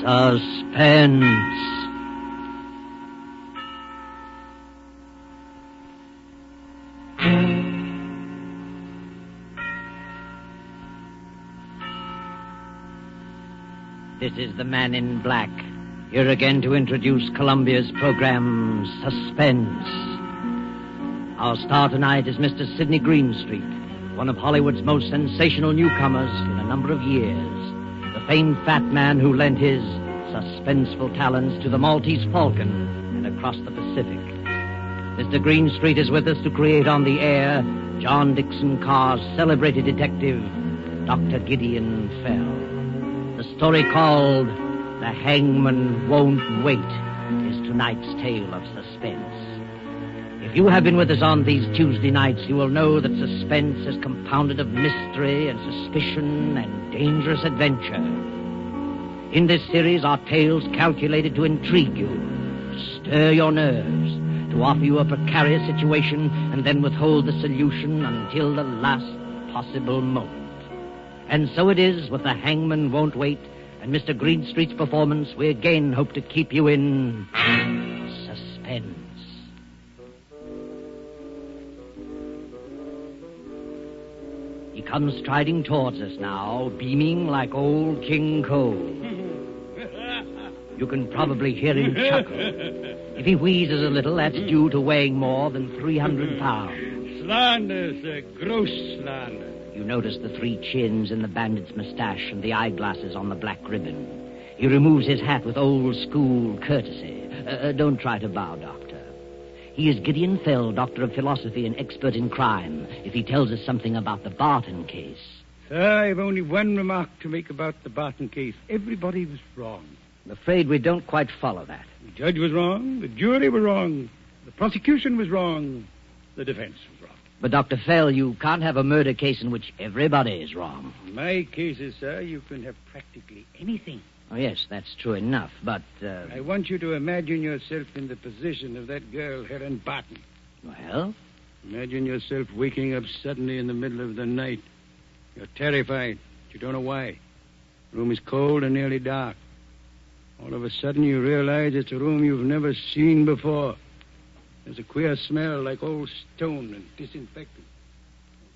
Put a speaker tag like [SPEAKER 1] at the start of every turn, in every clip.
[SPEAKER 1] Suspense. This is the Man in Black, here again to introduce Columbia's program, Suspense. Our star tonight is Mr. Sidney Greenstreet, one of Hollywood's most sensational newcomers in a number of years. The famed fat man who lent his suspenseful talents to the Maltese Falcon and across the Pacific. Mr. Greenstreet is with us to create on the air John Dixon Carr's celebrated detective, Dr. Gideon Fell. The story called The Hangman Won't Wait is tonight's tale of suspense. If you have been with us on these Tuesday nights, you will know that suspense is compounded of mystery and suspicion and dangerous adventure. In this series are tales calculated to intrigue you, to stir your nerves, to offer you a precarious situation and then withhold the solution until the last possible moment. And so it is with The Hangman Won't Wait and Mr. Greenstreet's performance. We again hope to keep you in suspense. He comes striding towards us now, beaming like old King Cole. You can probably hear him chuckle. If he wheezes a little, that's due to weighing more than 300 pounds.
[SPEAKER 2] Slander, sir. Gross slander.
[SPEAKER 1] You notice the 3 chins in the bandit's mustache and the eyeglasses on the black ribbon. He removes his hat with old-school courtesy. Don't try to bow, Doctor. He is Gideon Fell, Doctor of Philosophy and expert in crime, if he tells us something about the Barton case.
[SPEAKER 2] Sir, I've only one remark to make about the Barton case. Everybody was wrong.
[SPEAKER 1] I'm afraid we don't quite follow that.
[SPEAKER 2] The judge was wrong. The jury were wrong. The prosecution was wrong. The defense was wrong.
[SPEAKER 1] But, Dr. Fell, you can't have a murder case in which everybody is wrong.
[SPEAKER 2] In my cases, sir, you can have practically anything.
[SPEAKER 1] Oh, yes, that's true enough, but...
[SPEAKER 2] I want you to imagine yourself in the position of that girl, Helen Barton.
[SPEAKER 1] Well?
[SPEAKER 2] Imagine yourself waking up suddenly in the middle of the night. You're terrified. You don't know why. The room is cold and nearly dark. All of a sudden, you realize it's a room you've never seen before. There's a queer smell like old stone and disinfectant.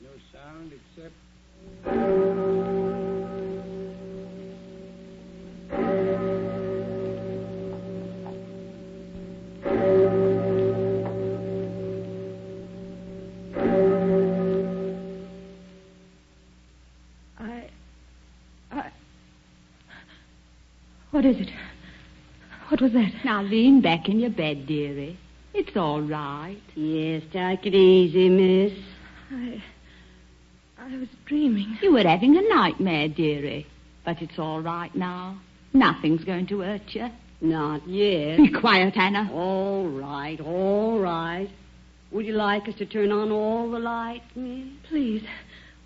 [SPEAKER 2] There's no sound except...
[SPEAKER 3] What is it? What was that?
[SPEAKER 4] Now lean back in your bed, dearie. It's all right.
[SPEAKER 5] Yes, take it easy, miss.
[SPEAKER 3] I was dreaming.
[SPEAKER 4] You were having a nightmare, dearie. But it's all right now. Nothing's going to hurt you.
[SPEAKER 5] Not yet.
[SPEAKER 4] Be quiet, Anna.
[SPEAKER 5] All right, all right. Would you like us to turn on all the lights, miss?
[SPEAKER 3] Please,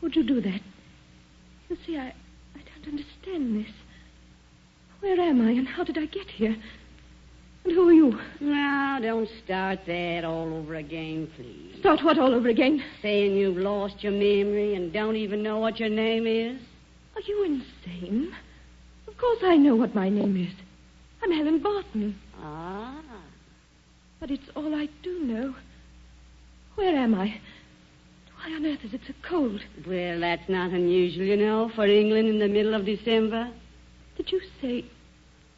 [SPEAKER 3] would you do that? You see, I don't understand this. Where am I and how did I get here? And who are you?
[SPEAKER 5] Now, don't start that all over again, please.
[SPEAKER 3] Start what all over again?
[SPEAKER 5] Saying you've lost your memory and don't even know what your name is?
[SPEAKER 3] Are you insane? Of course I know what my name is. I'm Helen Barton.
[SPEAKER 5] Ah.
[SPEAKER 3] But it's all I do know. Where am I? Why on earth is it so cold?
[SPEAKER 5] Well, that's not unusual, you know, for England in the middle of December.
[SPEAKER 3] Did you say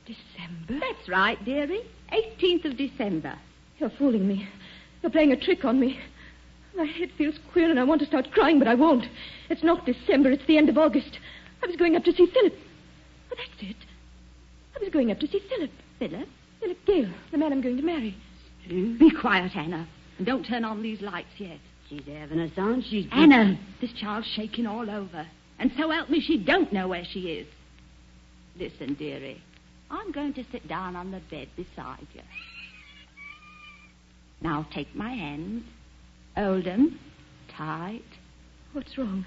[SPEAKER 3] December?
[SPEAKER 4] That's right, dearie. 18th of December.
[SPEAKER 3] You're fooling me. You're playing a trick on me. My head feels queer and I want to start crying, but I won't. It's not December, it's the end of August. I was going up to see Philip. Oh, that's it. I was going up to see Philip.
[SPEAKER 4] Philip?
[SPEAKER 3] Philip Gale, the man I'm going to marry.
[SPEAKER 4] Be quiet, Anna. And don't turn on these lights yet.
[SPEAKER 5] She's having us on.
[SPEAKER 4] Anna, this child's shaking all over. And so help me, she don't know where she is. Listen, dearie. I'm going to sit down on the bed beside you. Now take my hands. Hold them tight.
[SPEAKER 3] What's wrong?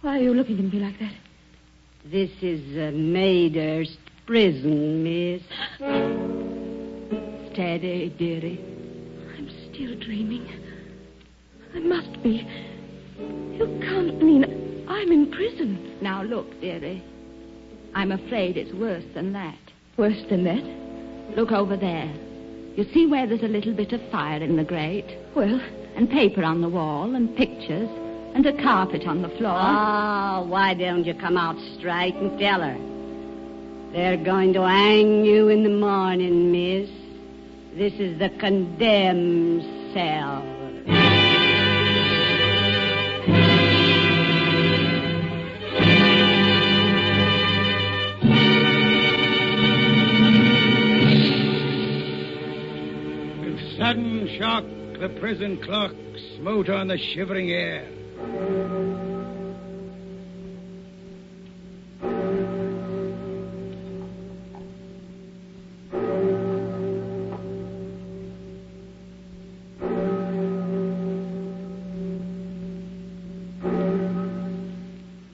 [SPEAKER 3] Why are you looking at me like that?
[SPEAKER 5] This is Maidhurst Prison, miss.
[SPEAKER 4] Steady, dearie.
[SPEAKER 3] I'm still dreaming. I must be. You can't mean I'm in prison.
[SPEAKER 4] Now look, dearie. I'm afraid it's worse than that.
[SPEAKER 3] Worse than that?
[SPEAKER 4] Look over there. You see where there's a little bit of fire in the grate?
[SPEAKER 3] Well,
[SPEAKER 4] And paper on the wall, and pictures, and a carpet on the floor.
[SPEAKER 5] Oh, why don't you come out straight and tell her? They're going to hang you in the morning, miss. This is the condemned cell.
[SPEAKER 2] With sudden shock, the prison clock smote on the shivering air.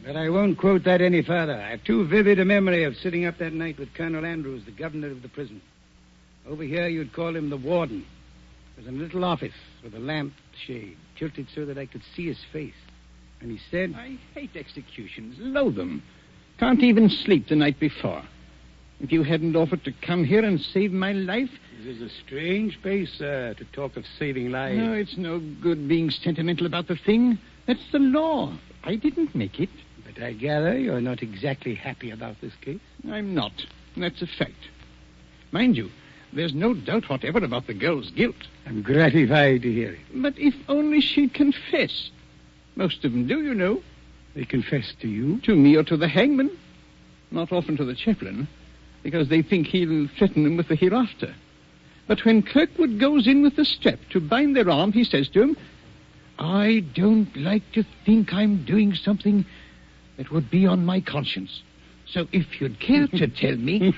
[SPEAKER 2] But I won't quote that any further. I have too vivid a memory of sitting up that night with Colonel Andrews, the governor of the prison. Over here, you'd call him the warden. There was a little office with a lamp shade tilted so that I could see his face. And he said,
[SPEAKER 6] I hate executions, loathe them. Can't even sleep the night before. If you hadn't offered to come here and save my life...
[SPEAKER 2] "This is a strange place, sir, to talk of saving lives."
[SPEAKER 6] No, it's no good being sentimental about the thing. That's the law. I didn't make it.
[SPEAKER 2] But I gather you're not exactly happy about this case.
[SPEAKER 6] I'm not. That's a fact. Mind you, there's no doubt whatever about the girl's guilt.
[SPEAKER 2] I'm gratified to hear it.
[SPEAKER 6] But if only she'd confess. Most of them do, you know.
[SPEAKER 2] They confessed to you?
[SPEAKER 6] To me or to the hangman. Not often to the chaplain, because they think he'll threaten them with the hereafter. But when Kirkwood goes in with the strap to bind their arm, he says to him, I don't like to think I'm doing something that would be on my conscience. So if you'd care to tell me...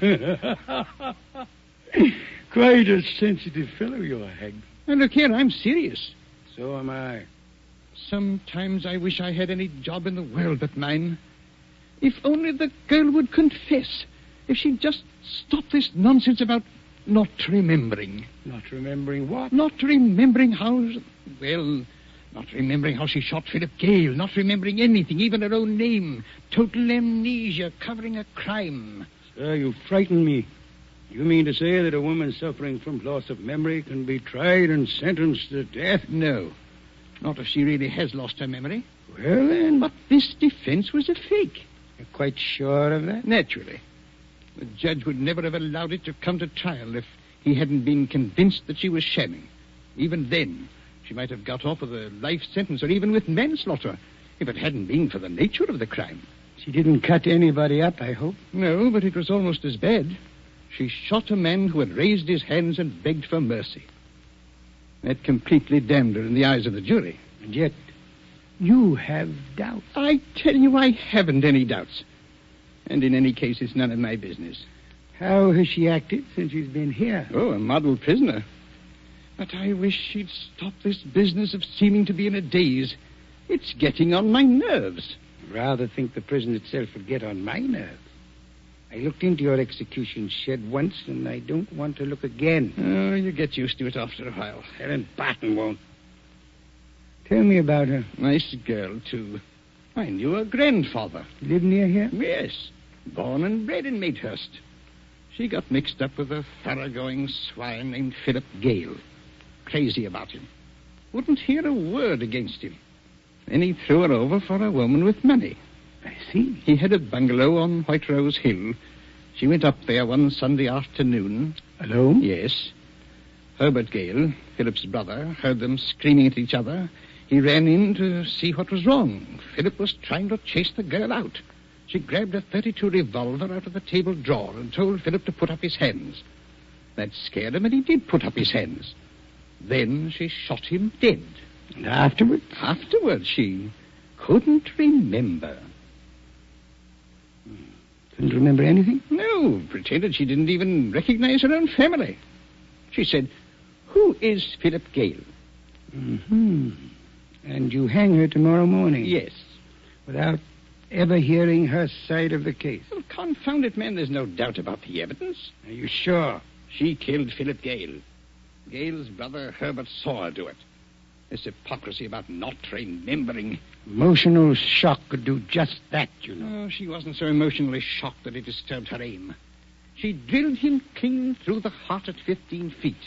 [SPEAKER 2] Quite a sensitive fellow you are, Hagman.
[SPEAKER 6] And look here, I'm serious.
[SPEAKER 2] So am I.
[SPEAKER 6] Sometimes I wish I had any job in the world but mine. If only the girl would confess. If she'd just stop this nonsense about not remembering.
[SPEAKER 2] Not remembering what?
[SPEAKER 6] Not remembering how... Well, not remembering how she shot Philip Gale. Not remembering anything, even her own name. Total amnesia, covering a crime.
[SPEAKER 2] Sir, you frighten me. You mean to say that a woman suffering from loss of memory can be tried and sentenced to death?
[SPEAKER 6] No. Not if she really has lost her memory.
[SPEAKER 2] Well, then...
[SPEAKER 6] But this defense was a fake.
[SPEAKER 2] You're quite sure of that?
[SPEAKER 6] Naturally. The judge would never have allowed it to come to trial if he hadn't been convinced that she was shamming. Even then, she might have got off with a life sentence or even with manslaughter if it hadn't been for the nature of the crime.
[SPEAKER 2] She didn't cut anybody up, I hope.
[SPEAKER 6] No, but it was almost as bad. She shot a man who had raised his hands and begged for mercy. That completely damned her in the eyes of the jury.
[SPEAKER 2] And yet, you have doubts.
[SPEAKER 6] I tell you, I haven't any doubts. And in any case, it's none of my business.
[SPEAKER 2] How has she acted since she's been here?
[SPEAKER 6] Oh, a model prisoner. But I wish she'd stop this business of seeming to be in a daze. It's getting on my nerves.
[SPEAKER 2] I rather think the prison itself would get on my nerves. I looked into your execution shed once, and I don't want to look again.
[SPEAKER 6] Oh, you get used to it after a while.
[SPEAKER 2] Helen Barton won't. Tell me about her.
[SPEAKER 6] Nice girl, too. I knew her grandfather.
[SPEAKER 2] Live near here?
[SPEAKER 6] Yes. Born and bred in Maidhurst. She got mixed up with a thoroughgoing swine named Philip Gale. Crazy about him. Wouldn't hear a word against him. Then he threw her over for a woman with money.
[SPEAKER 2] I see.
[SPEAKER 6] He had a bungalow on White Rose Hill. She went up there one Sunday afternoon.
[SPEAKER 2] Alone?
[SPEAKER 6] Yes. Herbert Gale, Philip's brother, heard them screaming at each other. He ran in to see what was wrong. Philip was trying to chase the girl out. She grabbed a .32 revolver out of the table drawer and told Philip to put up his hands. That scared him, and he did put up his hands. Then she shot him dead.
[SPEAKER 2] And afterwards?
[SPEAKER 6] Afterwards, she couldn't remember.
[SPEAKER 2] Couldn't remember anything?
[SPEAKER 6] No, pretended she didn't even recognize her own family. She said, "Who is Philip Gale?"
[SPEAKER 2] Mm-hmm. And you hang her tomorrow morning?
[SPEAKER 6] Yes.
[SPEAKER 2] Without ever hearing her side of the case?
[SPEAKER 6] Well, confound it, man, there's no doubt about the evidence.
[SPEAKER 2] Are you sure?
[SPEAKER 6] She killed Philip Gale. Gale's brother Herbert saw her do it. This hypocrisy about not remembering.
[SPEAKER 2] Emotional shock could do just that, you know.
[SPEAKER 6] Oh, she wasn't so emotionally shocked that it disturbed her aim. She drilled him clean through the heart at 15 feet.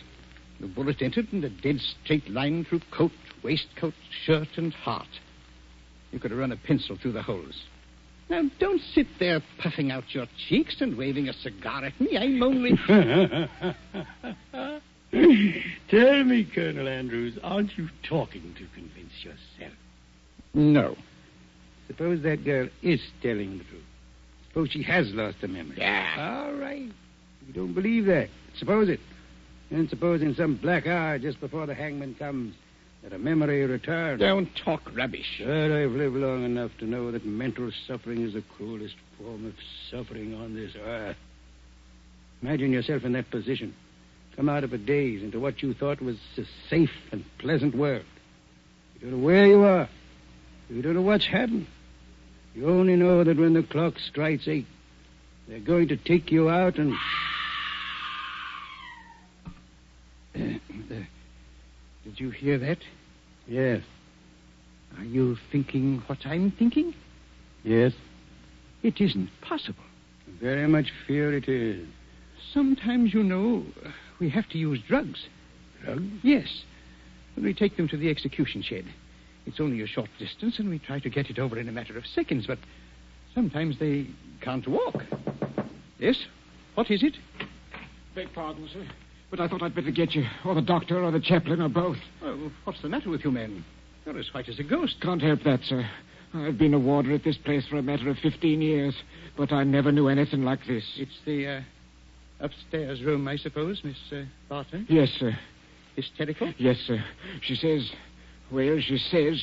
[SPEAKER 6] The bullet entered in a dead straight line through coat, waistcoat, shirt, and heart. You could have run a pencil through the holes. Now, don't sit there puffing out your cheeks and waving a cigar at me. I'm only...
[SPEAKER 2] Tell me, Colonel Andrews, aren't you talking to convince yourself?
[SPEAKER 6] No.
[SPEAKER 2] Suppose that girl is telling the truth. Suppose she has lost her memory.
[SPEAKER 6] Yeah.
[SPEAKER 2] All right. You don't believe that. Suppose it. And suppose in some black hour just before the hangman comes that a memory returns.
[SPEAKER 6] Don't talk rubbish.
[SPEAKER 2] But I've lived long enough to know that mental suffering is the cruelest form of suffering on this earth. Imagine yourself in that position. Come out of a daze into what you thought was a safe and pleasant world. You don't know where you are. You don't know what's happened. You only know that when the clock strikes 8, they're going to take you out and...
[SPEAKER 6] Did you hear that?
[SPEAKER 2] Yes.
[SPEAKER 6] Are you thinking what I'm thinking?
[SPEAKER 2] Yes.
[SPEAKER 6] It isn't possible.
[SPEAKER 2] Very much fear it is.
[SPEAKER 6] Sometimes, you know, we have to use drugs.
[SPEAKER 2] Drugs?
[SPEAKER 6] Yes. When we take them to the execution shed. It's only a short distance, and we try to get it over in a matter of seconds, but sometimes they can't walk. Yes? What is it?
[SPEAKER 7] Beg pardon, sir, but I thought I'd better get you, or the doctor, or the chaplain, or both.
[SPEAKER 6] Oh, what's the matter with you men? You're as white as a ghost.
[SPEAKER 7] Can't help that, sir. I've been a warder at this place for a matter of 15 years, but I never knew anything like this.
[SPEAKER 6] It's the upstairs room, I suppose, Miss Barton?
[SPEAKER 7] Yes, sir.
[SPEAKER 6] Hysterical?
[SPEAKER 7] Yes, sir. She says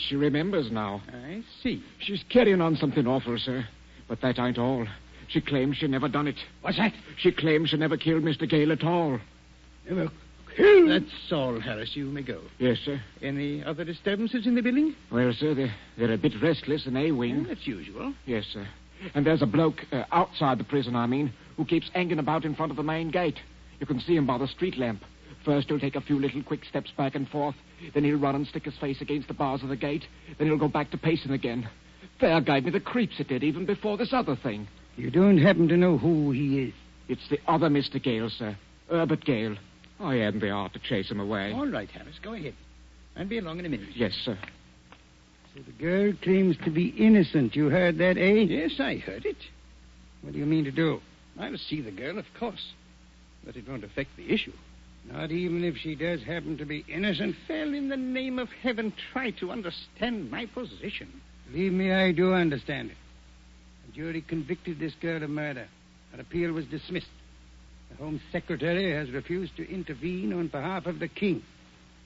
[SPEAKER 7] she remembers now.
[SPEAKER 6] I see.
[SPEAKER 7] She's carrying on something awful, sir. But that ain't all. She claims she never done it.
[SPEAKER 6] What's that?
[SPEAKER 7] She claims she never killed Mr. Gale at all.
[SPEAKER 2] Never killed?
[SPEAKER 6] That's all, Harris. You may go.
[SPEAKER 7] Yes, sir.
[SPEAKER 6] Any other disturbances in the building?
[SPEAKER 7] Well, sir, they're a bit restless in A-wing.
[SPEAKER 6] That's usual.
[SPEAKER 7] Yes, sir. And there's a bloke, outside the prison, who keeps hanging about in front of the main gate. You can see him by the street lamp. First, he'll take a few little quick steps back and forth. Then he'll run and stick his face against the bars of the gate. Then he'll go back to pacing again. Fair gave me the creeps it did, even before this other thing.
[SPEAKER 2] You don't happen to know who he is?
[SPEAKER 7] It's the other Mr. Gale, sir. Herbert Gale. I hadn't the art to chase him away.
[SPEAKER 6] All right, Harris, go ahead. I'll be along in a minute.
[SPEAKER 7] Yes, sir.
[SPEAKER 2] So the girl claims to be innocent. You heard that, eh?
[SPEAKER 6] Yes, I heard it.
[SPEAKER 2] What do you mean to do?
[SPEAKER 6] I'll see the girl, of course. But it won't affect the issue.
[SPEAKER 2] Not even if she does happen to be innocent?
[SPEAKER 6] Well, in the name of heaven, try to understand my position.
[SPEAKER 2] Believe me, I do understand it. The jury convicted this girl of murder. Her appeal was dismissed. The Home Secretary has refused to intervene on behalf of the King.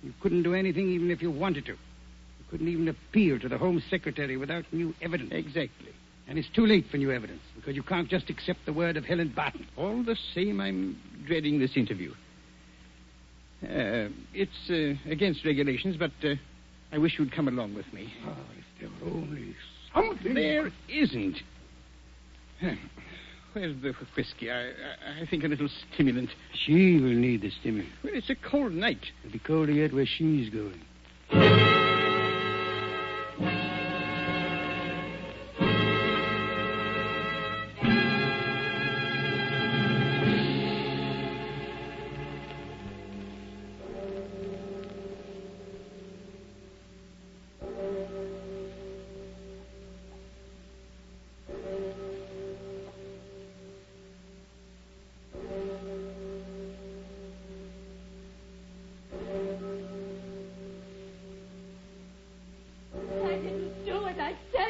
[SPEAKER 2] You couldn't do anything even if you wanted to. You couldn't even appeal to the Home Secretary without new evidence.
[SPEAKER 6] Exactly.
[SPEAKER 2] And it's too late for new evidence, because you can't just accept the word of Helen Barton.
[SPEAKER 6] All the same, I'm dreading this interview. It's against regulations, but I wish you'd come along with me.
[SPEAKER 2] Oh, if there were only something.
[SPEAKER 6] There isn't. Where's the whiskey? I think a little stimulant.
[SPEAKER 2] She will need the stimulant.
[SPEAKER 6] Well, it's a cold night.
[SPEAKER 2] It'll be colder yet where she's going.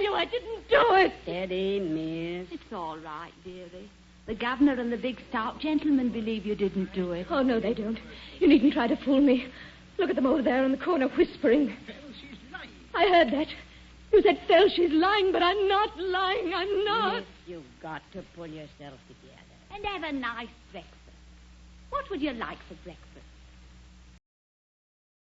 [SPEAKER 3] I didn't do it.
[SPEAKER 5] Steady, miss.
[SPEAKER 4] It's all right, dearie. The governor and the big stout gentleman believe you didn't do it.
[SPEAKER 3] Oh, no, they don't. You needn't try to fool me. Look at them over there in the corner whispering.
[SPEAKER 6] Well, she's lying.
[SPEAKER 3] I heard that. You said, Phil, she's lying, but I'm not lying. I'm not.
[SPEAKER 5] Miss, you've got to pull yourself together.
[SPEAKER 4] And have a nice breakfast. What would you like for breakfast?